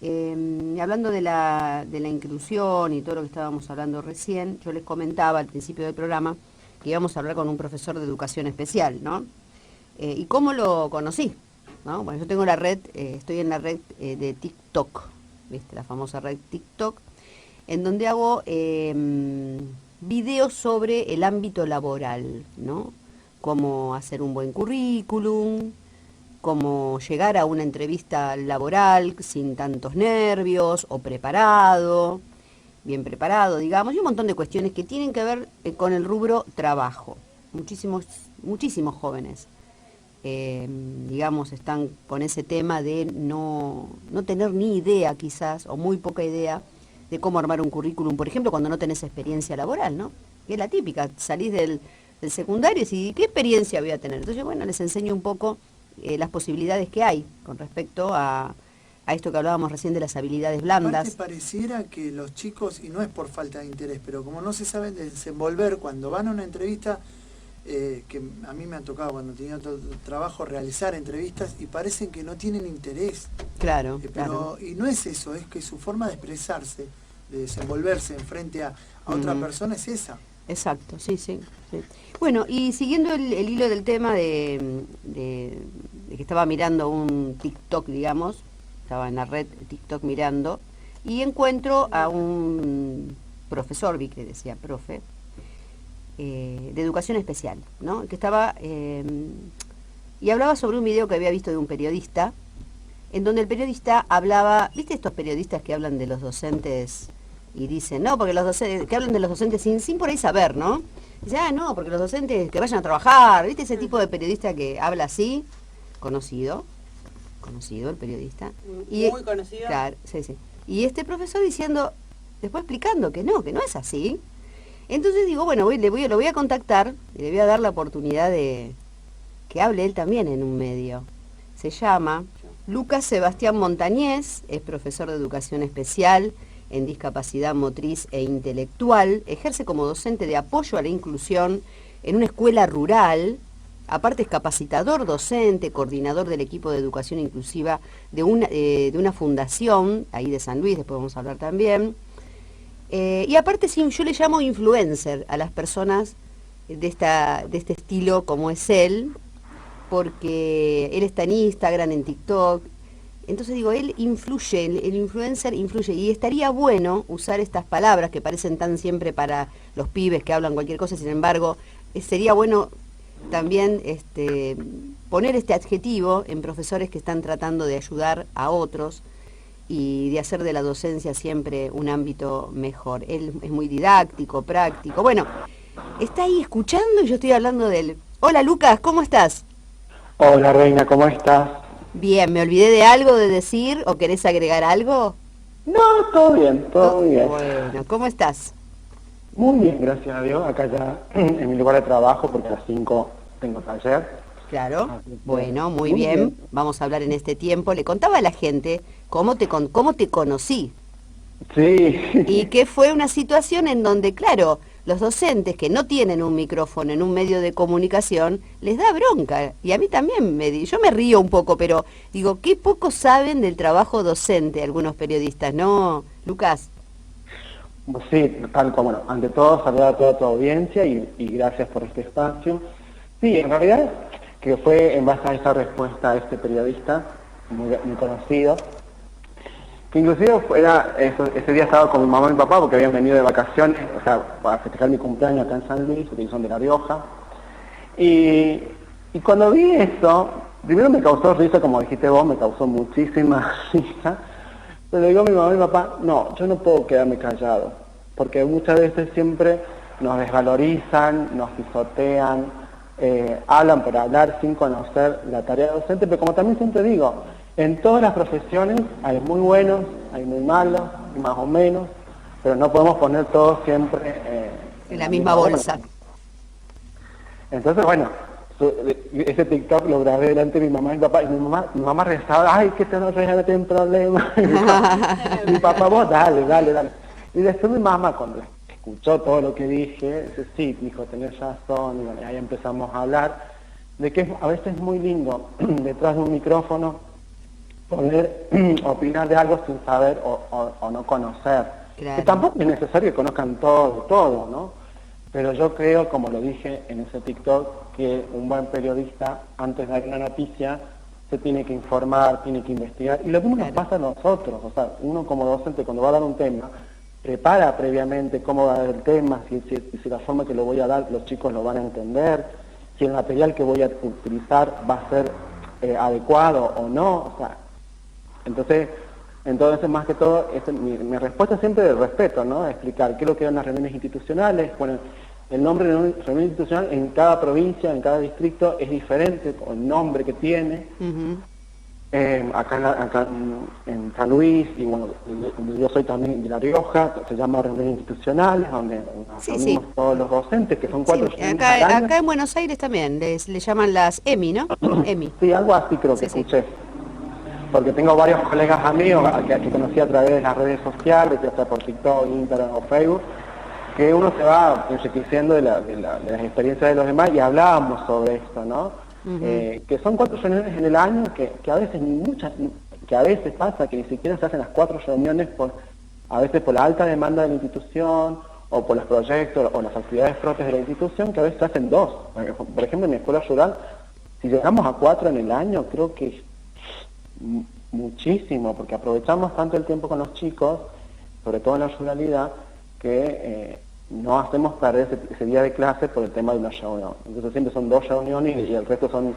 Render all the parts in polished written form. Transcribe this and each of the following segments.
Hablando de la inclusión y todo lo que estábamos hablando recién, yo les comentaba al principio del programa que íbamos a hablar con un profesor de educación especial, ¿no? ¿Y cómo lo conocí? ¿No? Bueno, yo tengo la red, estoy en la red de TikTok, ¿viste? La famosa red TikTok, en donde hago videos sobre el ámbito laboral, ¿no? Cómo hacer un buen currículum, cómo llegar a una entrevista laboral sin tantos nervios o preparado, bien preparado, digamos, y un montón de cuestiones que tienen que ver con el rubro trabajo. Muchísimos jóvenes, digamos, están con ese tema de no tener ni idea quizás, o muy poca idea, de cómo armar un currículum, por ejemplo, cuando no tenés experiencia laboral, ¿no? Que es la típica, salís del secundario y decís, ¿qué experiencia voy a tener? Entonces, bueno, les enseño un poco las posibilidades que hay con respecto a esto que hablábamos recién de las habilidades blandas. Aparte pareciera que los chicos, y no es por falta de interés, pero como no se saben desenvolver cuando van a una entrevista, que a mí me ha tocado cuando tenía otro trabajo realizar entrevistas y parecen que no tienen interés. Claro, Pero, claro. y no es eso, es que su forma de expresarse, de desenvolverse en frente a otra persona es esa. Exacto, sí, sí, sí. Bueno, y siguiendo el hilo del tema de que estaba mirando un TikTok, digamos, estaba en la red TikTok mirando, y encuentro a un profesor, vi que decía profe, de educación especial, ¿no? Que estaba, y hablaba sobre un video que había visto de un periodista, en donde el periodista hablaba, ¿viste estos periodistas que hablan de los docentes y dicen, no, porque los docentes, que hablan de los docentes sin por ahí saber, ¿no? Dice, no, porque los docentes que vayan a trabajar, ¿viste ese tipo de periodista que habla así? Conocido el periodista. Muy conocido. Claro, sí, sí. Y este profesor diciendo, después explicando que no es así. Entonces digo, bueno, lo voy a contactar y le voy a dar la oportunidad de que hable él también en un medio. Se llama Lucas Sebastián Montañez, es profesor de educación especial en discapacidad motriz e intelectual, ejerce como docente de apoyo a la inclusión en una escuela rural, aparte es capacitador docente, coordinador del equipo de educación inclusiva de una fundación, ahí de San Luis, después vamos a hablar también, y aparte sí, yo le llamo influencer a las personas de este estilo como es él, porque él está en Instagram, en TikTok. Entonces digo, él influye, el influencer influye, y estaría bueno usar estas palabras que parecen tan siempre para los pibes que hablan cualquier cosa, sin embargo, sería bueno también poner este adjetivo en profesores que están tratando de ayudar a otros y de hacer de la docencia siempre un ámbito mejor. Él es muy didáctico, práctico. Bueno, está ahí escuchando y yo estoy hablando de él. Hola Lucas, ¿cómo estás? Hola Reina, ¿cómo estás? Bien, ¿me olvidé de algo de decir o querés agregar algo? No, todo bien, todo muy bien. Bueno, ¿cómo estás? Muy bien, gracias a Dios. Acá ya en mi lugar de trabajo, porque a las 5 tengo taller. Claro, Así que, bueno, muy bien. Vamos a hablar en este tiempo. Le contaba a la gente cómo te conocí. Sí. Y que fue una situación en donde, claro, los docentes que no tienen un micrófono en un medio de comunicación, les da bronca. Y a mí también yo me río un poco, pero digo, qué poco saben del trabajo docente algunos periodistas, ¿no, Lucas? Sí, tal como, bueno, ante todo saludar a toda tu audiencia y gracias por este espacio. Sí, en realidad que fue en base a esta respuesta a este periodista muy conocido, que inclusive ese día estaba con mi mamá y mi papá porque habían venido de vacaciones, o sea, para festejar mi cumpleaños acá en San Luis, porque son de La Rioja. Y cuando vi eso, primero me causó risa, como dijiste vos, me causó muchísima risa, pero le digo a mi mamá y mi papá, no, yo no puedo quedarme callado, porque muchas veces siempre nos desvalorizan, nos pisotean, hablan por hablar sin conocer la tarea docente, pero como también siempre digo, en todas las profesiones hay muy buenos, hay muy malos, y más o menos, pero no podemos poner todos siempre en la misma bolsa. Entonces, bueno, ese TikTok lo grabé delante de mi mamá y mi papá, y mi mamá rezaba, ay, que te no regalate un problema. Mi papá, vos dale. Y después mi mamá, cuando escuchó todo lo que dije, dice, sí, hijo, tenés razón, y bueno, ahí empezamos a hablar de que a veces es muy lindo detrás de un micrófono poder opinar de algo sin saber o no conocer. Claro. Que tampoco es necesario que conozcan todo, ¿no? Pero yo creo, como lo dije en ese TikTok, que un buen periodista, antes de dar una noticia, se tiene que informar, tiene que investigar. Y lo mismo nos pasa a nosotros. O sea, uno como docente, cuando va a dar un tema, prepara previamente cómo va a dar el tema, si la forma que lo voy a dar los chicos lo van a entender, si el material que voy a utilizar va a ser adecuado o no. O sea, entonces más que todo, mi respuesta siempre es el respeto, ¿no? Explicar qué es lo que eran las reuniones institucionales. Bueno, el nombre de reunión institucional en cada provincia, en cada distrito es diferente, con el nombre que tiene. Acá en San Luis, y bueno, yo soy también de La Rioja, se llama reuniones institucionales, donde nos reunimos todos los docentes, que son 4 reuniones al año. Acá en Buenos Aires también, le llaman las EMI, ¿no? EMI. Sí, algo así creo que escuché. Porque tengo varios colegas amigos que conocí a través de las redes sociales, ya sea por TikTok, Instagram o Facebook, que uno se va enriqueciendo de las experiencias de los demás y hablábamos sobre esto, ¿no? Que son 4 reuniones en el año que a veces pasa que ni siquiera se hacen las 4 reuniones a veces por la alta demanda de la institución o por los proyectos o las actividades propias de la institución, que a veces se hacen 2. Por ejemplo, en mi escuela rural, si llegamos a 4 en el año, creo que es muchísimo, porque aprovechamos tanto el tiempo con los chicos, sobre todo en la ruralidad, que no hacemos perder ese día de clase por el tema de una reunión. Entonces siempre son 2 reuniones y el resto son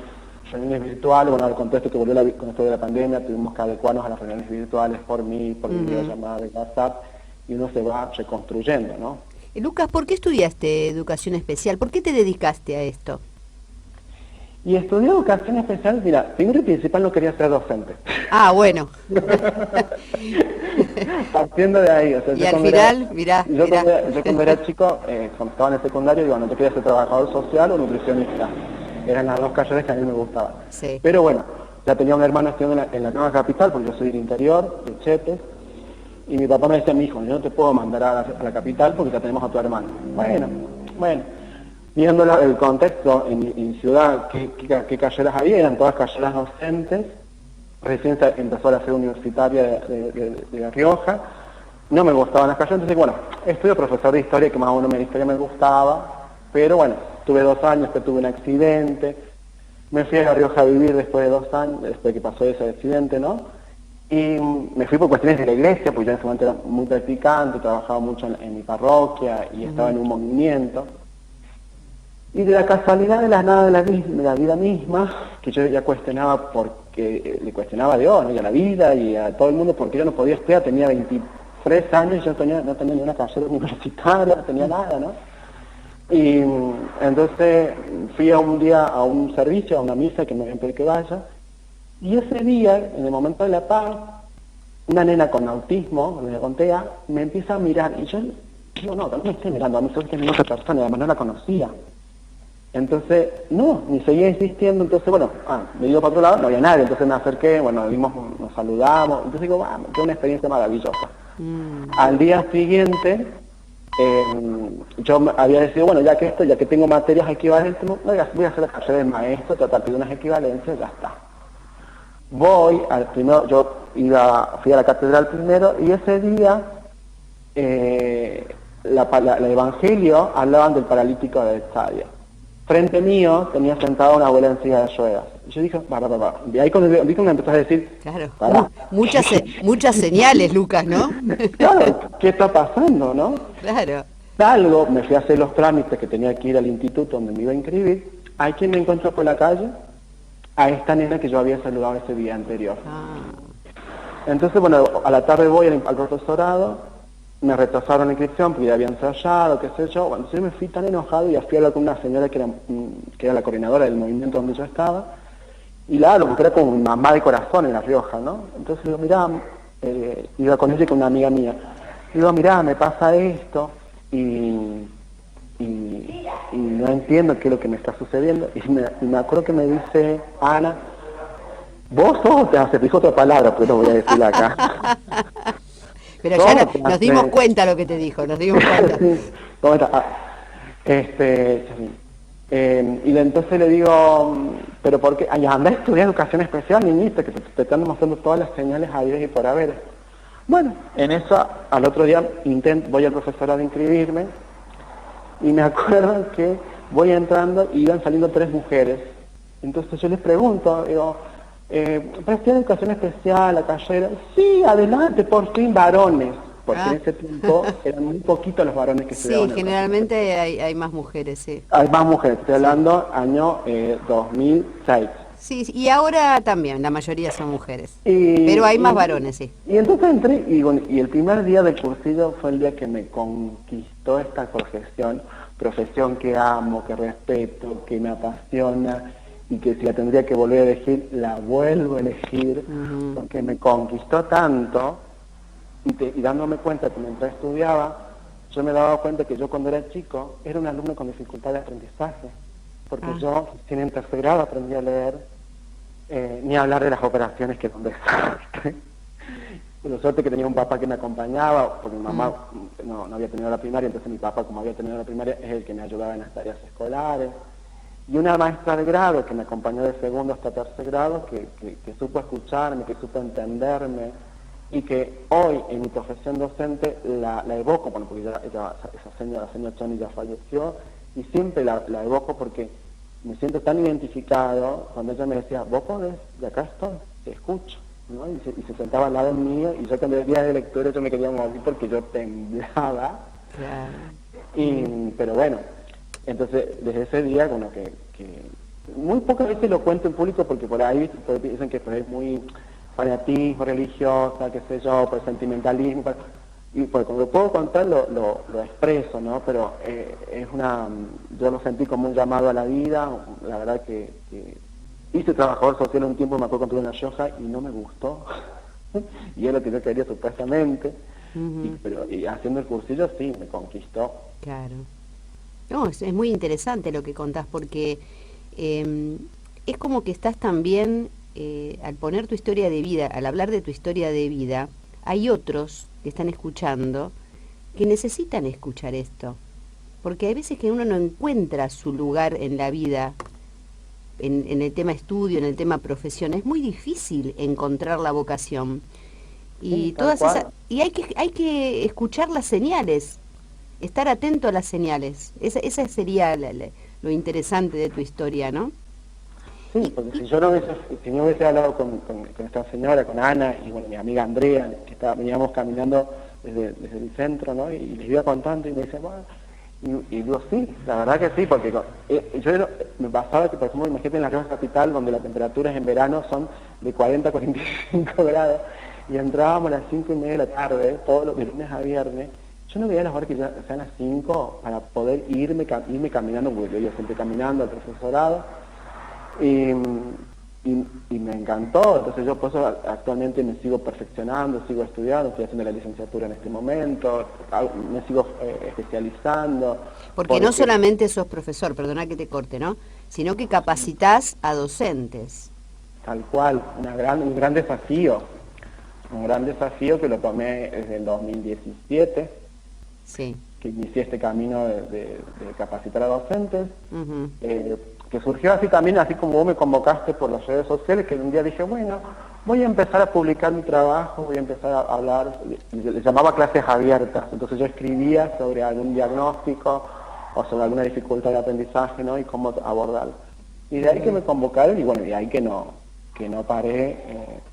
reuniones virtuales. Bueno, al contexto que volvió con esto de la pandemia, tuvimos que adecuarnos a las reuniones virtuales por videollamada de WhatsApp, y uno se va reconstruyendo, ¿no? Lucas, ¿por qué estudiaste educación especial? ¿Por qué te dedicaste a esto? Y estudié educación especial, mira, primero y principal no quería ser docente. Ah, bueno. Partiendo de ahí. O sea, y al final, mirá. Yo cuando era chico, cuando estaba en el secundario, digo, no te quería ser trabajador social o nutricionista. Eran las 2 carreras que a mí me gustaban. Sí. Pero bueno, ya tenía un hermano estudiando en la nueva capital, porque yo soy del interior, de Chetes, y mi papá me decía, mi hijo, yo no te puedo mandar a la capital porque ya tenemos a tu hermano. Bueno. Viendo el contexto en ciudad, qué carreras había, eran todas carreras docentes. Recién empezó la sede universitaria de La Rioja, no me gustaban las carreras, entonces bueno, estudio profesor de historia, que más o menos mi historia me gustaba, pero bueno, tuve 2 años que tuve un accidente, me fui a La Rioja a vivir después de 2 años, después que pasó ese accidente, ¿no? Y me fui por cuestiones de la iglesia, porque yo en ese momento era muy practicante, trabajaba mucho en mi parroquia y estaba en un movimiento. Y de la casualidad de las nada de la vida misma, que yo ya cuestionaba porque le cuestionaba a Dios, ¿no? Y a la vida y a todo el mundo, porque yo no podía estudiar, tenía 23 años y yo no tenía ni una carrera universitaria, no tenía nada, ¿no? Y entonces fui un día a un servicio, a una misa que me habían pedido que vaya, y ese día, en el momento de la paz, una nena con autismo, me conté, me empieza a mirar, y yo digo, no me estoy mirando, a mí solo que es otra persona, y además no la conocía. Entonces, ni seguía insistiendo, entonces bueno, me dio para otro lado, no había nadie, entonces me acerqué, bueno, nos saludamos, entonces digo, fue una experiencia maravillosa. Al día siguiente, yo había decidido, bueno, ya que tengo materias equivalentes, voy a hacer la carrera de maestro, tratar de unas equivalencias, ya está. Voy al primero, fui a la catedral primero, y ese día, el evangelio hablaban del paralítico de Bethsaida. Frente mío tenía sentada una abuela en silla de ruedas. Y yo dije, y ahí cuando me empezó a decir, claro, muchas señales, Lucas, ¿no? Claro, ¿qué está pasando, no? Claro. Salgo, me fui a hacer los trámites que tenía que ir al instituto donde me iba a inscribir. ¿Hay quien me encontró por la calle? A esta nena que yo había saludado ese día anterior. Entonces, bueno, a la tarde voy al profesorado. Me retrasaron la inscripción porque ya habían ensayado, qué sé yo. Bueno, yo me fui tan enojado y fui a hablar con una señora que era la coordinadora del movimiento donde yo estaba, y la hablo porque era como mi mamá de corazón en La Rioja, ¿no? Entonces digo, mirá, iba con ella y con una amiga mía. Digo, mirá, me pasa esto y no entiendo qué es lo que me está sucediendo. Y me acuerdo que me dice, Ana, vos sos, se dijo otra palabra, pero no voy a decirla acá. Pero ya nos dimos cuenta lo que te dijo, nos dimos cuenta. ¿Cómo está? Entonces le digo, ¿pero por qué? Ay, anda a estudiar educación especial, niñita, que te están mostrando todas las señales habidas y por haber. Bueno, en eso, al otro día voy al profesorado a inscribirme, y me acuerdo que voy entrando y iban saliendo 3 mujeres. Entonces yo les pregunto, digo, ¿para estudiar educación especial, la carrera? Sí, adelante, por fin varones. Porque en ese tiempo eran muy poquitos los varones que estudiaban. Sí, generalmente hay más mujeres, sí. Hay más mujeres, estoy hablando año 2006. Sí, y ahora también, la mayoría son mujeres. Pero hay más varones, sí. Y entonces entré, y, bueno, y el primer día del cursillo fue el día que me conquistó esta profesión que amo, que respeto, que me apasiona, y que si la tendría que volver a elegir, la vuelvo a elegir, porque me conquistó tanto, y dándome cuenta que mientras estudiaba, yo me daba cuenta que yo cuando era chico era un alumno con dificultad de aprendizaje, porque yo, sin en tercer grado, aprendí a leer, ni hablar de las operaciones, que era un desastre. Por suerte que tenía un papá que me acompañaba, porque mi mamá no había tenido la primaria, entonces mi papá, como había tenido la primaria, es el que me ayudaba en las tareas escolares. Y una maestra de grado que me acompañó de segundo hasta tercer grado, que supo escucharme, que supo entenderme, y que hoy en mi profesión docente la evoco, bueno, porque esa señora Choni ya falleció, y siempre la evoco porque me siento tan identificado cuando ella me decía, vos podés, y acá estoy, te escucho, ¿no? Y se sentaba al lado mío, y yo cuando el día de lectura yo me quería morir porque yo temblaba. Pero bueno, entonces desde ese día, bueno, que muy pocas veces lo cuento en público porque por ahí dicen que es muy fanatismo religiosa, qué sé yo, por sentimentalismo, y pues cuando lo puedo contar lo expreso, ¿no? Pero yo lo sentí como un llamado a la vida. La verdad que hice trabajador social un tiempo, me acuerdo cuando tuve una yoja y no me gustó, y es lo que yo quería supuestamente, y haciendo el cursillo sí, me conquistó. Claro. No, es muy interesante lo que contás, porque es como que estás también, al poner tu historia de vida, al hablar de tu historia de vida, hay otros que están escuchando que necesitan escuchar esto, porque hay veces que uno no encuentra su lugar en la vida, en el tema estudio, en el tema profesión. Es muy difícil encontrar la vocación, y Sí, todas esas, y hay que escuchar las señales, estar atento a las señales. Esa sería lo interesante de tu historia, ¿no? Sí, porque si no hubiese hablado con esta señora, con Ana, y bueno, mi amiga Andrea, que veníamos caminando desde el centro, ¿no? Y les iba contando, y me dice, bueno, y digo, sí, la verdad que sí, porque me pasaba que, por ejemplo, imagínate en la Rioja Capital, donde las temperaturas en verano son de 40 a 45 grados, y entrábamos a las 5:30 de la tarde, todos los de lunes a viernes. Yo no veía las horas que ya sean las 5 para poder irme caminando, porque yo siempre caminando al profesorado, y me encantó. Entonces yo por eso actualmente me sigo perfeccionando, sigo estudiando, estoy haciendo la licenciatura en este momento, me sigo especializando. Porque no solamente sos profesor, perdona que te corte, ¿no? Sino que capacitás a docentes. Tal cual, un gran desafío que lo tomé desde el 2017, sí, que inicié este camino de capacitar a docentes, que surgió así también, así como vos me convocaste por las redes sociales, que un día dije, bueno, voy a empezar a publicar mi trabajo, voy a empezar a hablar, le llamaba clases abiertas, entonces yo escribía sobre algún diagnóstico o sobre alguna dificultad de aprendizaje, ¿no? Y cómo abordarlo. Y de ahí que me convocaron, y bueno, de ahí que no paré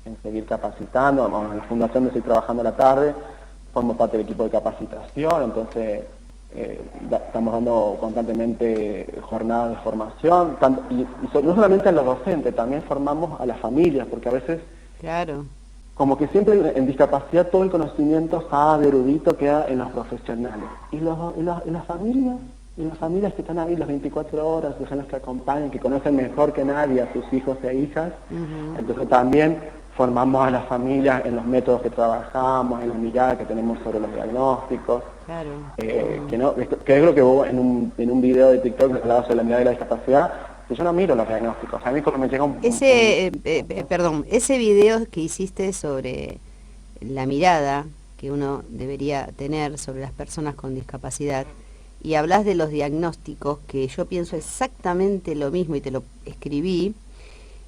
en seguir capacitando. En la fundación donde estoy trabajando a la tarde, formo parte del equipo de capacitación, entonces estamos dando constantemente jornadas de formación, no solamente a los docentes, también formamos a las familias, porque a veces, claro, como que siempre en discapacidad todo el conocimiento sabe, erudito, queda en los profesionales. Y las familias que están ahí las 24 horas, que son las que acompañan, que conocen mejor que nadie a sus hijos e hijas, entonces también formamos a las familias en los métodos que trabajamos, en la mirada que tenemos sobre los diagnósticos. Claro. Que es lo que vos en un video de TikTok que hablaba sobre la mirada de la discapacidad, que yo no miro los diagnósticos. A mí cuando me llega ese video que hiciste sobre la mirada que uno debería tener sobre las personas con discapacidad, y hablas de los diagnósticos, que yo pienso exactamente lo mismo y te lo escribí,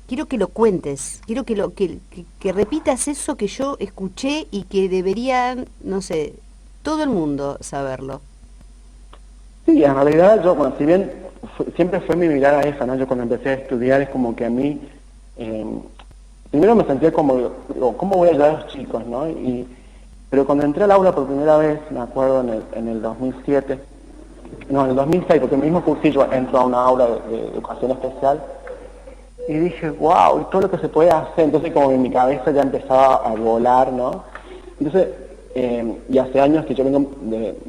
quiero que lo cuentes, quiero que repitas eso que yo escuché y que deberían, no sé, todo el mundo saberlo. Sí, en realidad yo, bueno, si bien siempre fue mi mirada esa, ¿no? Yo cuando empecé a estudiar es como que a mí, primero me sentía como, digo, ¿cómo voy a ayudar a los chicos, no? Pero cuando entré al aula por primera vez, me acuerdo en el 2007, no, en el 2006, porque en el mismo cursillo entro a una aula de educación especial, y dije, wow, y todo lo que se puede hacer, entonces como en mi cabeza ya empezaba a volar, ¿no? Entonces, y hace años que yo vengo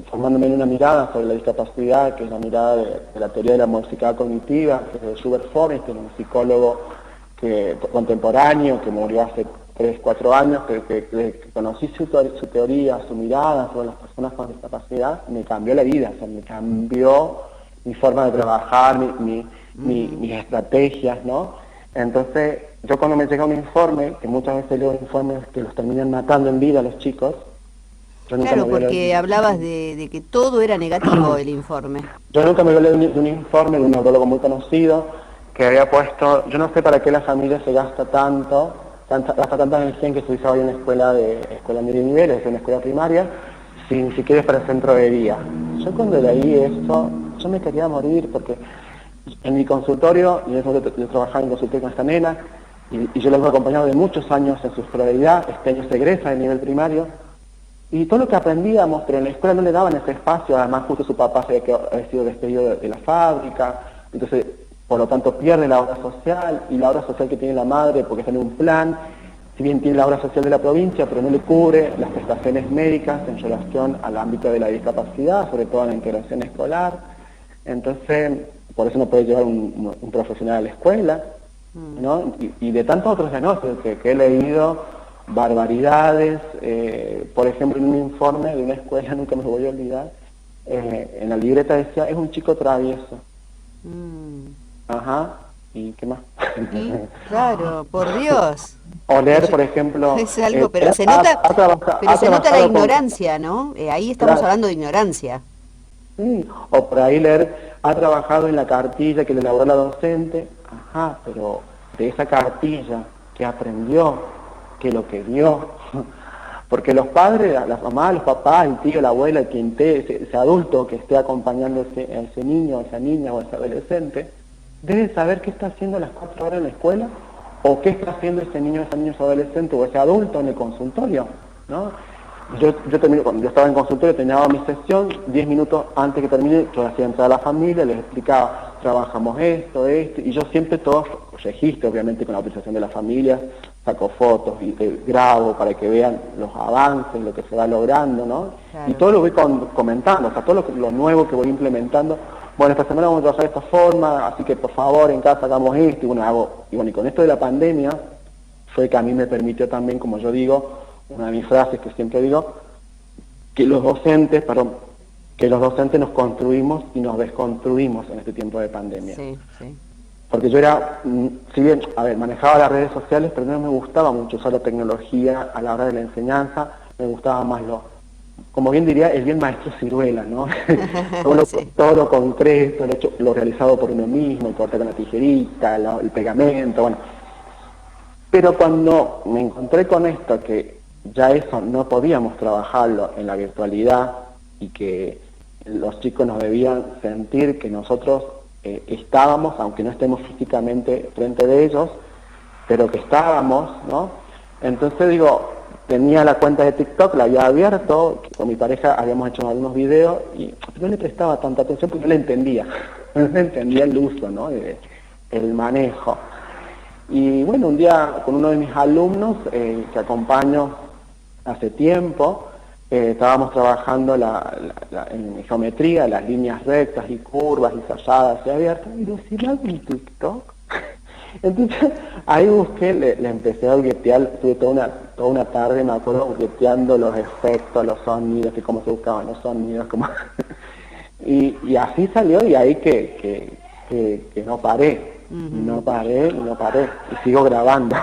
formándome en una mirada sobre la discapacidad, que es la mirada de la teoría de la modificación cognitiva, que es de Schubert Forest, que es un psicólogo contemporáneo que murió hace 3, 4 años, que conocí su teoría, su mirada sobre las personas con discapacidad, me cambió la vida, o sea, me cambió mi forma de trabajar, mis estrategias, ¿no? Entonces, yo cuando me llega un informe, que muchas veces leo informes que los terminan matando en vida a los chicos, yo nunca Claro, me voy a porque leer, hablabas de que todo era negativo el informe. yo nunca me voy a leer un informe de un neurólogo muy conocido que había puesto, yo no sé para qué la familia se gasta gasta tanta energía en que su hija vaya a una escuela medio nivel, es una escuela primaria, si ni siquiera es para el centro de día. Yo cuando leí esto, yo me quería morir porque en mi consultorio, y eso yo trabajaba en consultorio con esta nena, y yo la he acompañado de muchos años en su escolaridad, este año se egresa de nivel primario, y todo lo que aprendíamos, pero en la escuela no le daban ese espacio, además justo su papá había sido despedido de la fábrica, entonces por lo tanto pierde la obra social, y la obra social que tiene la madre, porque está en un plan, si bien tiene la obra social de la provincia, pero no le cubre las prestaciones médicas en relación al ámbito de la discapacidad, sobre todo en la integración escolar, entonces por eso no puede llevar un profesional a la escuela, ¿no? Y de tantos otros diagnósticos que he leído, barbaridades, por ejemplo en un informe de una escuela, nunca me voy a olvidar, en la libreta decía, es un chico travieso. Ajá, ¿y qué más? Sí, claro, por Dios. O leer, por ejemplo... Es algo, pero se nota, se nota la ignorancia, ¿no? Ahí estamos Claro. hablando de ignorancia. Sí, o por ahí leer, ha trabajado en la cartilla que le elaboró la docente, ajá, pero de esa cartilla que aprendió, que lo que vio, porque los padres, las mamás, los papás, el tío, la abuela, quien ese adulto que esté acompañando a ese niño, a esa niña o a ese adolescente, debe saber qué está haciendo a las 4 horas en la escuela, o qué está haciendo ese niño, esa niña, ese adolescente o ese adulto en el consultorio, ¿no? Cuando yo estaba en consultorio, terminaba mi sesión, 10 minutos antes que termine, yo hacía entrar a la familia, les explicaba, trabajamos esto, y yo siempre todo registro, obviamente con la autorización de la familia, saco fotos y grabo para que vean los avances, lo que se va logrando, ¿no? Claro. Y todo lo voy comentando, o sea, todo lo nuevo que voy implementando. Bueno, esta semana vamos a trabajar de esta forma, así que por favor en casa hagamos esto, y con esto de la pandemia, fue que a mí me permitió también, como yo digo, una de mis frases que siempre digo, que los docentes nos construimos y nos desconstruimos en este tiempo de pandemia. Sí, sí. Porque yo era, si bien, manejaba las redes sociales, pero no me gustaba mucho usar la tecnología a la hora de la enseñanza, me gustaba más como bien diría, el bien maestro ciruela, ¿no? Sí. Todo lo concreto, lo realizado por uno mismo, el corte con la tijerita, el pegamento, bueno. Pero cuando me encontré con esto, que ya eso no podíamos trabajarlo en la virtualidad y que los chicos nos debían sentir que nosotros estábamos, aunque no estemos físicamente frente de ellos, pero que estábamos, ¿no? Entonces digo, tenía la cuenta de TikTok, la había abierto, con mi pareja habíamos hecho algunos videos y no le prestaba tanta atención porque no le entendía, no le entendía el uso, ¿no? El manejo. Y bueno, un día con uno de mis alumnos que acompaño hace tiempo, estábamos trabajando en geometría, las líneas rectas y curvas y salladas y abiertas, y digo, ¿si lo hago en TikTok? Entonces ahí busqué, le empecé a guetear, estuve toda una tarde, me acuerdo, gueteando los efectos, los sonidos, que cómo se buscaban los sonidos, cómo... y así salió, y ahí que no paré. No paré, y sigo grabando.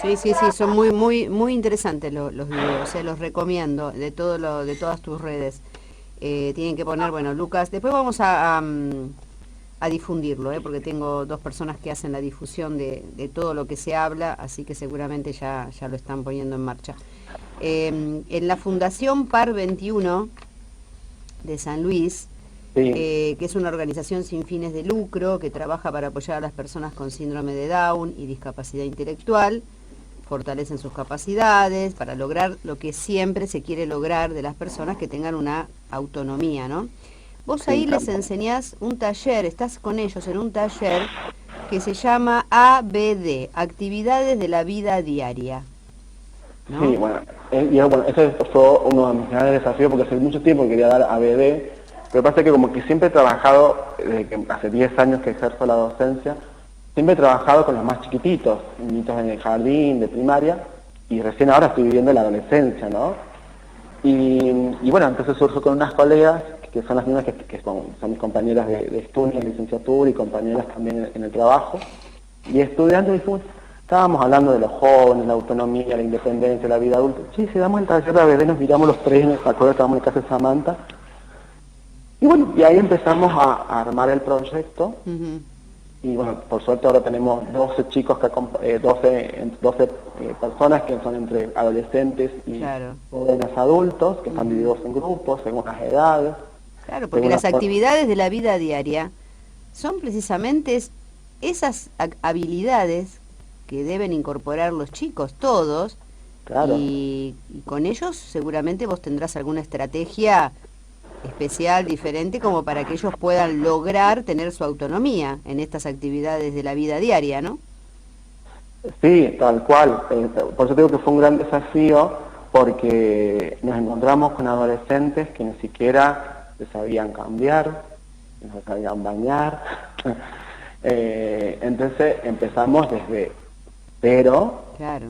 Sí, son muy interesantes los videos, los recomiendo de todas tus redes. tienen que poner, bueno, Lucas, después vamos a difundirlo, porque tengo 2 personas que hacen la difusión de todo lo que se habla, así que seguramente ya lo están poniendo en marcha. En la Fundación Par 21 de San Luis, Sí. que es una organización sin fines de lucro que trabaja para apoyar a las personas con síndrome de Down y discapacidad intelectual, fortalecen sus capacidades para lograr lo que siempre se quiere lograr de las personas que tengan una autonomía, ¿no? Vos Sí, ahí claro. les enseñás un taller, estás con ellos en un taller que se llama ABD, Actividades de la Vida Diaria, ¿no? Sí, bueno, bueno, ese fue uno de mis grandes desafíos porque hace mucho tiempo que quería dar ABD, pero pasa que como que siempre he trabajado, desde que hace 10 años que ejerzo la docencia, siempre he trabajado con los más chiquititos, niñitos en el jardín, de primaria, y recién ahora estoy viviendo la adolescencia, ¿no? Y bueno, entonces surjo con unas colegas, que son las mismas que son mis compañeras de estudio, de licenciatura y compañeras también en el trabajo, y estudiando, estábamos hablando de los jóvenes, la autonomía, la independencia, la vida adulta. Sí, si damos el taller de ABD, nos miramos los tres, me acuerdo, estábamos en casa de Samantha, y bueno, y ahí empezamos a armar el proyecto. Ujú. Y bueno, por suerte ahora tenemos 12 chicos, 12 personas que son entre adolescentes y Claro. jóvenes adultos, que están divididos en grupos, según las edades. Claro, porque según las las actividades de la vida diaria son precisamente esas habilidades que deben incorporar los chicos, todos, Claro, y con ellos seguramente vos tendrás alguna estrategia especial, diferente, como para que ellos puedan lograr tener su autonomía en estas actividades de la vida diaria, ¿no? sí, tal cual. Por eso digo que fue un gran desafío, porque nos encontramos con adolescentes que ni siquiera se sabían cambiar, no se sabían bañar. Entonces empezamos desde cero. Claro.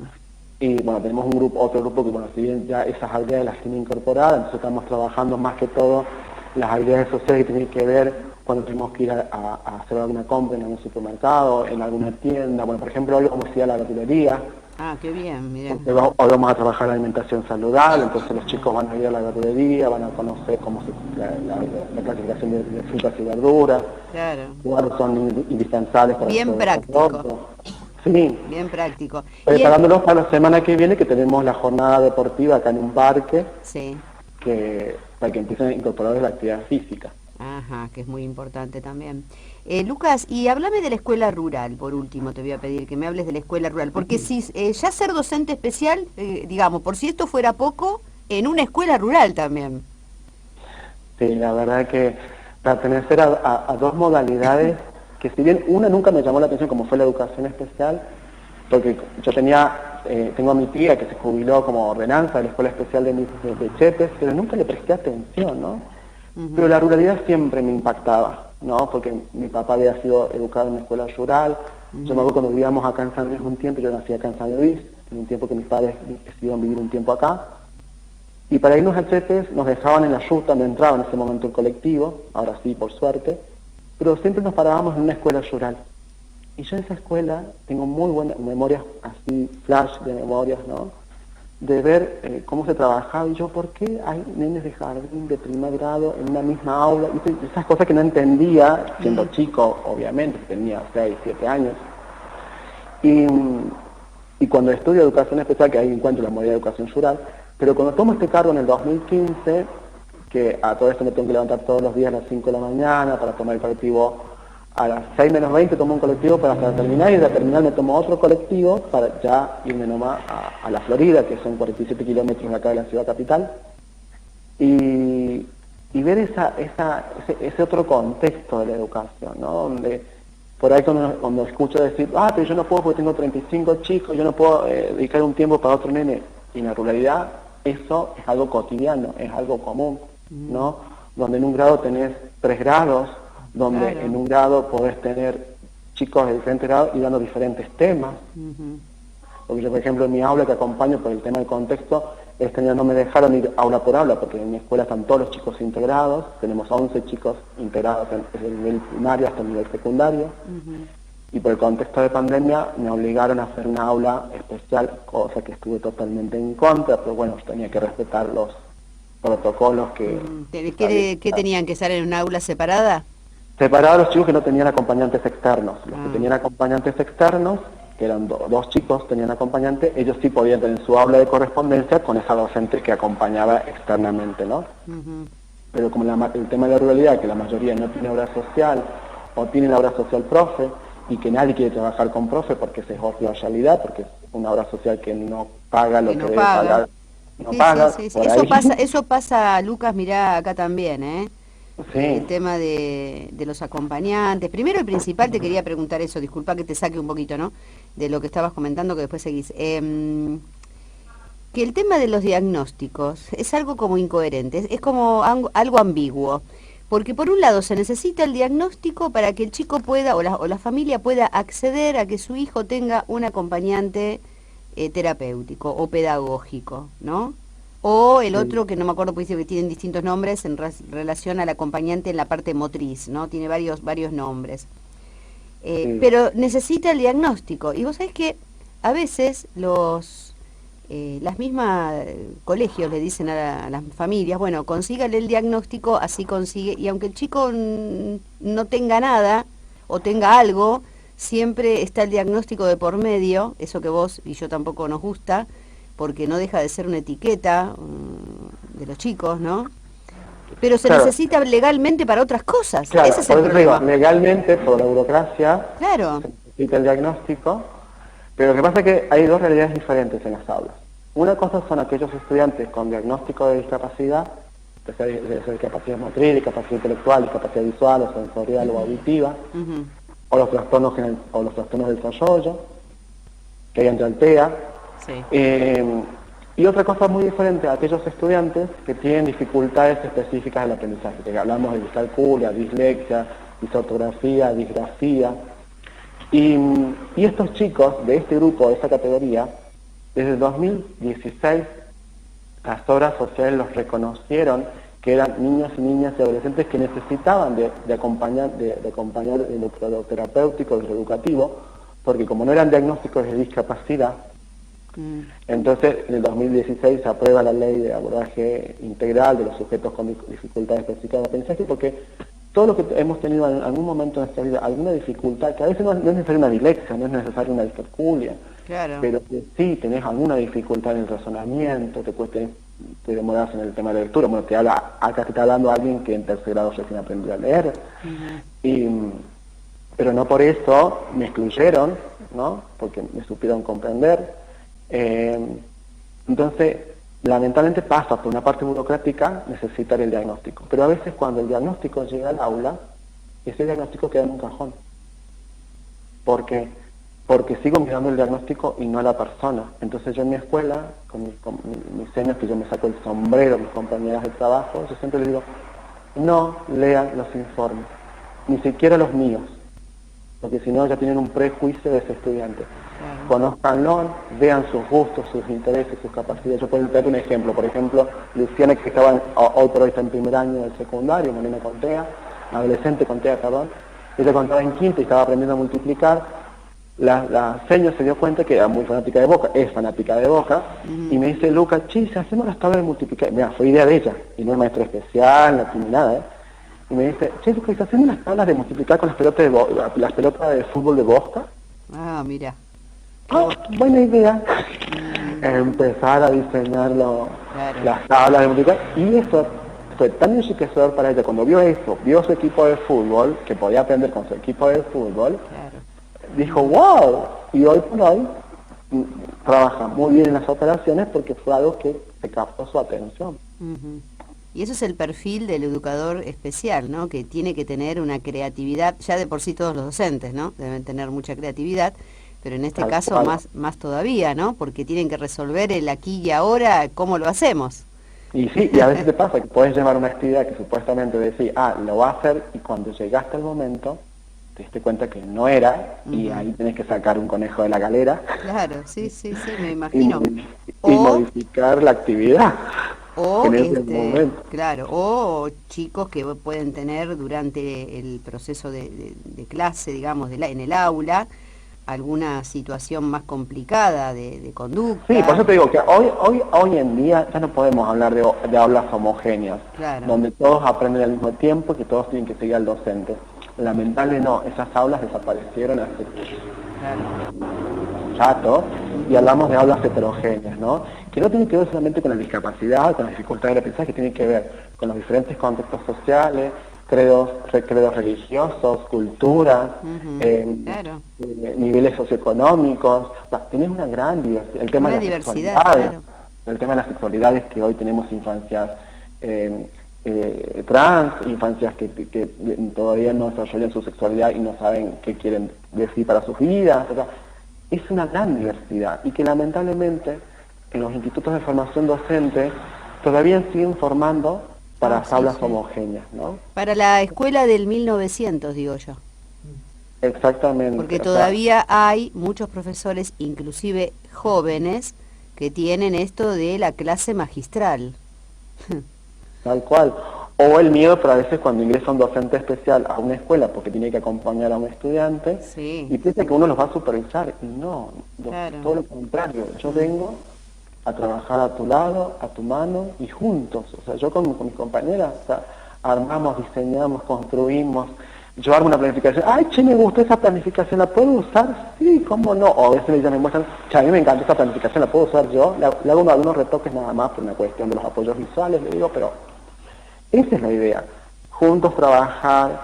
Y bueno, tenemos otro grupo que, bueno, si bien ya esas habilidades las tiene incorporadas, entonces estamos trabajando más que todo las habilidades sociales que tienen que ver cuando tenemos que ir a hacer alguna compra en algún supermercado, en alguna tienda. Bueno, por ejemplo, hoy vamos a ir a la verdulería, Ah, qué bien, mira. hoy vamos a trabajar la alimentación saludable, entonces los chicos van a ir a la verdulería, van a conocer cómo la clasificación de frutas y verduras, Claro. cuáles son indispensables para Bien su práctico. desarrollo. Sí, Bien práctico. preparándolos para la semana que viene, que tenemos la jornada deportiva acá en un parque, Sí. para que empiecen a incorporar la actividad física. Ajá, que es muy importante también. Lucas, y háblame de la escuela rural, por último, te voy a pedir que me hables de la escuela rural, porque si ya ser docente especial, digamos, por si esto fuera poco, en una escuela rural también. Sí, la verdad que pertenecer a dos modalidades, que si bien una nunca me llamó la atención, como fue la educación especial, porque yo tengo a mi tía que se jubiló como ordenanza de la escuela especial de Chepes, pero nunca le presté atención, ¿no? Ujú. Pero la ruralidad siempre me impactaba, ¿no? Porque mi papá había sido educado en una escuela rural. Yo me acuerdo cuando vivíamos acá en San Luis un tiempo, yo nací acá en San Luis, en un tiempo que mis padres decidieron vivir un tiempo acá. Y para irnos a Chepes nos dejaban en la ruta, no entraba en ese momento el colectivo, ahora sí, por suerte, pero siempre nos parábamos en una escuela rural. Y yo en esa escuela tengo muy buenas memorias, así, flash de memorias, ¿no? De ver cómo se trabajaba, y yo, ¿por qué hay nenes de jardín, de primer grado, en una misma aula? Y esas cosas que no entendía, siendo chico, obviamente, tenía 6, 7 años. Y cuando estudio educación especial, que ahí encuentro la modalidad de educación rural, pero cuando tomo este cargo en el 2015, que a todo esto me tengo que levantar todos los días a las 5 de la mañana para tomar el colectivo a las 6 menos 20, tomo un colectivo para hasta la terminal, y de la terminal me tomo otro colectivo para ya irme nomás a la Florida, que son 47 kilómetros de acá de la ciudad capital, y ver ese otro contexto de la educación, ¿no? Donde por ahí cuando escucho decir, pero yo no puedo porque tengo 35 chicos, yo no puedo dedicar un tiempo para otro nene, y en la ruralidad eso es algo cotidiano, es algo común, ¿no? Donde en un grado tenés 3 grados, donde Claro. en un grado podés tener chicos de diferentes grados y dando diferentes temas. Ujú. Porque yo, por ejemplo, en mi aula que acompaño por el tema del contexto, este año no me dejaron ir aula por aula, porque en mi escuela están todos los chicos integrados, tenemos 11 chicos integrados desde el nivel primario hasta el nivel secundario, y por el contexto de pandemia me obligaron a hacer una aula especial, cosa que estuve totalmente en contra, pero bueno, tenía que respetar protocolos que... ¿Qué tenían que estar en una aula separada? Separados los chicos que no tenían acompañantes externos. Los que tenían acompañantes externos, que eran dos chicos, tenían acompañante, ellos sí podían tener su aula de correspondencia con esa docente que acompañaba externamente, ¿no? Pero como el tema de la ruralidad, que la mayoría no tiene obra social, o tiene la obra social profe, y que nadie quiere trabajar con profe porque esa es otra realidad, porque es una obra social que no paga lo que debe pagar. No paga. Sí. Por Eso pasa, Lucas, mirá acá también, ¿eh? Sí. El tema de los acompañantes. Primero y principal te quería preguntar eso, disculpa que te saque un poquito, ¿no? De lo que estabas comentando, que después seguís. Que el tema de los diagnósticos es algo como incoherente, es como algo ambiguo. Porque por un lado se necesita el diagnóstico para que el chico pueda, o la familia pueda acceder a que su hijo tenga un acompañante terapéutico o pedagógico, ¿no? O el otro, que no me acuerdo, pues dice que tienen distintos nombres en relación al acompañante en la parte motriz, ¿no? Tiene varios nombres. Pero necesita el diagnóstico. Y vos sabés que a veces las mismas colegios le dicen a las familias, bueno, consígale el diagnóstico, así consigue, y aunque el chico no tenga nada o tenga algo, siempre está el diagnóstico de por medio, eso que vos y yo tampoco nos gusta, porque no deja de ser una etiqueta de los chicos, ¿no? Pero se necesita legalmente para otras cosas, ese es el problema. Legalmente, por la burocracia, se necesita el diagnóstico, pero lo que pasa es que hay dos realidades diferentes en las aulas. Una cosa son aquellos estudiantes con diagnóstico de discapacidad, sea de discapacidad motriz, discapacidad intelectual, discapacidad visual o sensorial o auditiva, o los trastornos del desarrollo, que hay entre el TEA. Y otra cosa muy diferente a aquellos estudiantes que tienen dificultades específicas del aprendizaje, que hablamos de discalculia, dislexia, disortografía, disgrafía. Y estos chicos de este grupo, de esta categoría, desde el 2016 las obras sociales los reconocieron que eran niños y niñas y adolescentes que necesitaban de acompañar en lo terapéutico, en lo educativo, porque como no eran diagnósticos de discapacidad, entonces en el 2016 se aprueba la ley de abordaje integral de los sujetos con dificultades específicas de aprendizaje, porque todo lo que hemos tenido en algún momento de nuestra vida, alguna dificultad, que a veces no es necesaria una dislexia, no es necesaria una discalculia, pero que sí tenés alguna dificultad en el razonamiento, te demoras en el tema de la lectura, bueno, acá te está hablando alguien que en tercer grado recién aprendió a leer, pero no por eso me excluyeron, ¿no? Porque me supieron comprender. Entonces, lamentablemente pasa por una parte burocrática necesitar el diagnóstico, pero a veces cuando el diagnóstico llega al aula, ese diagnóstico queda en un cajón. Porque sigo mirando el diagnóstico y no a la persona. Entonces yo en mi escuela, con mis años que yo me saco el sombrero, mis compañeras de trabajo, yo siempre les digo, no lean los informes, ni siquiera los míos, porque si no ya tienen un prejuicio de ese estudiante. Conózcanlo, vean sus gustos, sus intereses, sus capacidades. Yo puedo darte un ejemplo. Por ejemplo, Luciana, que estaba hoy por hoy está en primer año del secundario, una nena con TEA, adolescente con TEA, perdón. Ella contaba en quinto y estaba aprendiendo a multiplicar. La señora se dio cuenta que era muy fanática de Boca, es fanática de Boca, y me dice, Lucas, si hacemos las tablas de multiplicar. Mira, fue idea de ella, y no es maestro especial, no tiene nada, Y me dice, Lucas, hacemos las tablas de multiplicar con las pelotas de fútbol de Boca. Ah, mira. Buena idea. Empezar a diseñar las tablas de multiplicar, y eso fue tan enriquecedor para ella cuando vio eso, vio su equipo de fútbol, que podía aprender con su equipo de fútbol, dijo, wow, y hoy por hoy trabaja muy bien en las operaciones porque fue algo que se captó su atención. Y eso es el perfil del educador especial, ¿no? Que tiene que tener una creatividad, ya de por sí todos los docentes, ¿no? Deben tener mucha creatividad, pero en este caso más todavía, ¿no? Porque tienen que resolver el aquí y ahora, ¿cómo lo hacemos? Y sí, y a veces te pasa que puedes llevar una actividad que supuestamente decís, lo va a hacer, y cuando llegaste al momento, te diste cuenta que no era, y ahí tenés que sacar un conejo de la galera. Claro, sí, me imagino. Y modificar la actividad. O, en ese momento. Claro, o chicos que pueden tener durante el proceso de clase, digamos, en el aula, alguna situación más complicada de conducta. Sí, por eso te digo que hoy en día ya no podemos hablar de aulas homogéneas, Claro. donde todos aprenden al mismo tiempo y que todos tienen que seguir al docente. Lamentable no, esas aulas desaparecieron hace rato y hablamos de aulas heterogéneas, ¿no? Que no tienen que ver solamente con la discapacidad, con las dificultades de aprendizaje, que tienen que ver con los diferentes contextos sociales, credos religiosos, culturas, claro. niveles socioeconómicos. O sea, tenés una gran diversidad. El tema Una de las diversidad, sexualidades, claro. el tema de las sexualidades, que hoy tenemos infancias trans, infancias que todavía no desarrollan su sexualidad y no saben qué quieren decir para sus vidas. O sea, es una gran diversidad y que lamentablemente en los institutos de formación docente todavía siguen formando para las aulas homogéneas, ¿no? Para la escuela del 1900, digo yo. Exactamente. Porque todavía hay muchos profesores, inclusive jóvenes, que tienen esto de la clase magistral. Tal cual. O el miedo, pero a veces cuando ingresa un docente especial a una escuela porque tiene que acompañar a un estudiante y piensa que uno los va a supervisar. Y no, todo lo contrario. Yo vengo a trabajar a tu lado, a tu mano y juntos. O sea, yo con mis compañeras, o sea, armamos, diseñamos, construimos. Yo hago una planificación. Ay, che, me gustó esa planificación, ¿la puedo usar? Sí, ¿cómo no? O a veces ya me muestran, che, a mí me encanta esa planificación, ¿la puedo usar yo? Le hago algunos retoques nada más por una cuestión de los apoyos visuales, le digo, pero esa es la idea. Juntos trabajar,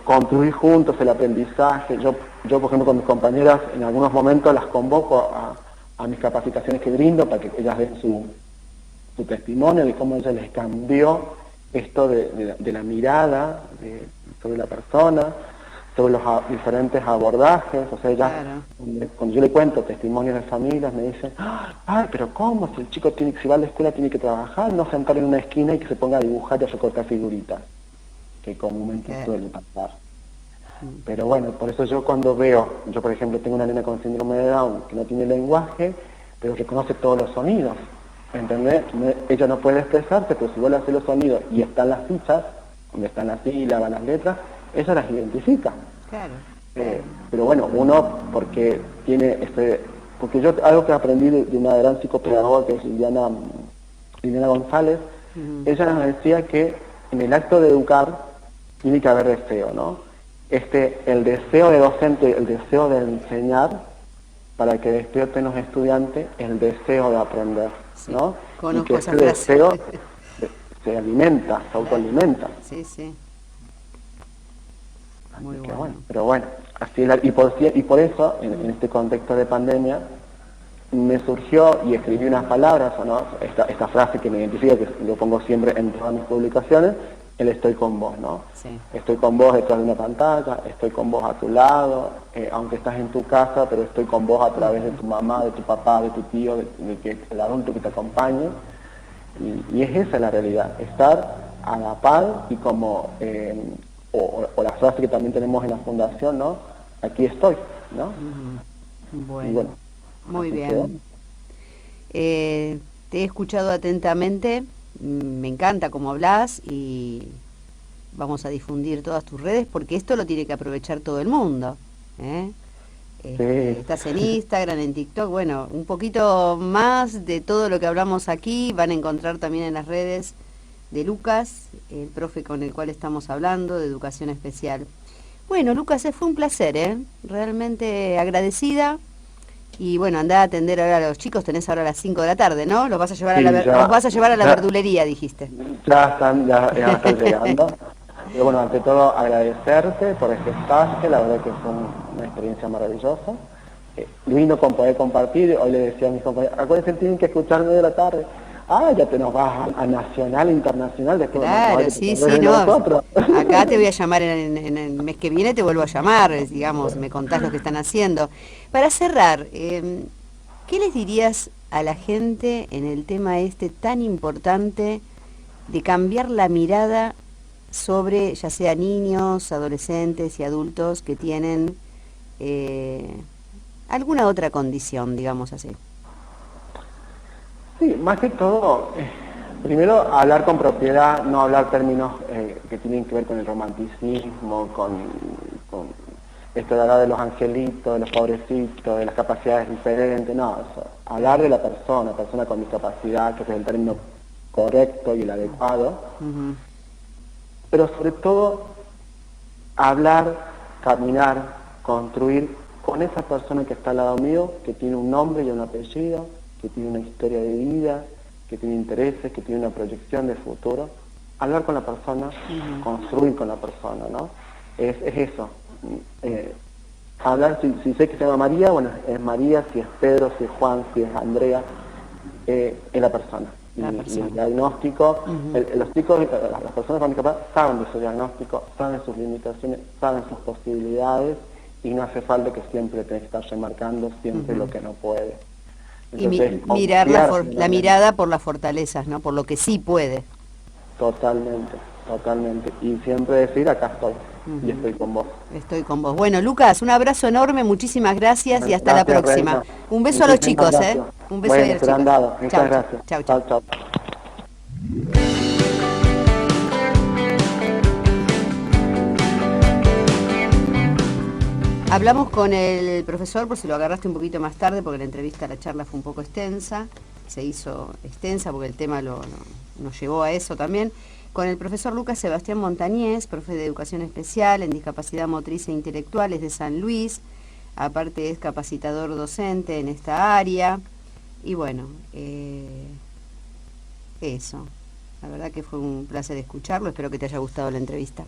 construir juntos el aprendizaje. Yo, por ejemplo, con mis compañeras, en algunos momentos las convoco a mis capacitaciones que brindo para que ellas den su testimonio de cómo a ellas les cambió esto de la mirada sobre la persona, sobre los diferentes abordajes. O sea, ellas, cuando yo le cuento testimonios de familias, me dicen, ay, pero ¿cómo? Si el chico si va a la escuela tiene que trabajar, no sentar en una esquina y que se ponga a dibujar y a recortar figuritas, que comúnmente suele pasar. Pero bueno, por eso yo cuando veo, yo por ejemplo tengo una nena con síndrome de Down que no tiene lenguaje, pero reconoce todos los sonidos, ¿entendés? Ella no puede expresarse, pero si vos le haces los sonidos y están las fichas, donde están las sílabas, las letras, ella las identifica. Claro. Pero bueno, uno porque tiene porque yo algo que aprendí de una gran psicopedagoga que es Liliana González, ella nos decía que en el acto de educar tiene que haber deseo, ¿no? El deseo de docente, el deseo de enseñar, para que despierten los estudiantes el deseo de aprender, ¿no? Y que ese deseo se alimenta, se autoalimenta. Sí, sí. Muy bueno. Pero bueno, así y por eso, en este contexto de pandemia, me surgió y escribí unas palabras, ¿no? Esta frase que me identifica, que lo pongo siempre en todas mis publicaciones, el estoy con vos, ¿no? Sí. Estoy con vos detrás de una pantalla, estoy con vos a tu lado, aunque estás en tu casa, pero estoy con vos a través de tu mamá, de tu papá, de tu tío, del adulto que te acompañe. Y es esa la realidad, estar a la par y como, o la frase que también tenemos en la fundación, ¿no? Aquí estoy, ¿no? Bueno, muy bien. Te he escuchado atentamente. Me encanta cómo hablas y vamos a difundir todas tus redes porque esto lo tiene que aprovechar todo el mundo. Estás en Instagram, en TikTok, bueno, un poquito más de todo lo que hablamos aquí van a encontrar también en las redes de Lucas, el profe con el cual estamos hablando, de educación especial. Bueno, Lucas, fue un placer, realmente agradecida. Y bueno, andá a atender ahora a los chicos, tenés ahora a las 5 de la tarde, ¿no? Los vas a llevar a la verdulería, dijiste. Ya están llegando. Pero bueno, ante todo agradecerte por este espacio, la verdad que fue una experiencia maravillosa. Lindo con poder compartir, hoy le decía a mis compañeros, acuérdense, tienen que escuchar 9 de la tarde. Ya te nos vas a nacional, internacional, después claro, sí, no. Acá te voy a llamar en el mes que viene, te vuelvo a llamar, digamos, me contás lo que están haciendo. Para cerrar, ¿qué les dirías a la gente en el tema tan importante de cambiar la mirada sobre, ya sea niños, adolescentes y adultos que tienen alguna otra condición, digamos así? Sí, más que todo, primero hablar con propiedad, no hablar términos que tienen que ver con el romanticismo, esto de hablar de los angelitos, de los pobrecitos, de las capacidades diferentes, no, eso, hablar de la persona con discapacidad, que es el término correcto y el adecuado, pero sobre todo hablar, caminar, construir con esa persona que está al lado mío, que tiene un nombre y un apellido, que tiene una historia de vida, que tiene intereses, que tiene una proyección de futuro. Hablar con la persona, construir con la persona, ¿no? Es eso. Hablar, si sé que se llama María, bueno, es María, si es Pedro, si es Juan, si es Andrea, es la persona. Y el diagnóstico, los chicos, las personas con discapacidad saben de su diagnóstico, saben sus limitaciones, saben sus posibilidades, y no hace falta que siempre tenga que estar remarcando siempre lo que no puede. Entonces, y mirar la mirada por las fortalezas, ¿no? Por lo que sí puede. Totalmente. Y siempre decir, acá estoy, y estoy con vos. Estoy con vos. Bueno, Lucas, un abrazo enorme, muchísimas gracias y hasta la próxima. Reina. Un beso a los chicos, gracias. Un beso Bueno, a los se lo han chicos. dado. Muchas gracias. Chau. Hablamos con el profesor, por si lo agarraste un poquito más tarde, porque la charla fue un poco extensa, se hizo extensa porque el tema nos llevó a eso también, con el profesor Lucas Sebastián Montañés, profe de Educación Especial en Discapacidad Motriz e Intelectual, es de San Luis, aparte es capacitador docente en esta área, y bueno, eso. La verdad que fue un placer escucharlo, espero que te haya gustado la entrevista.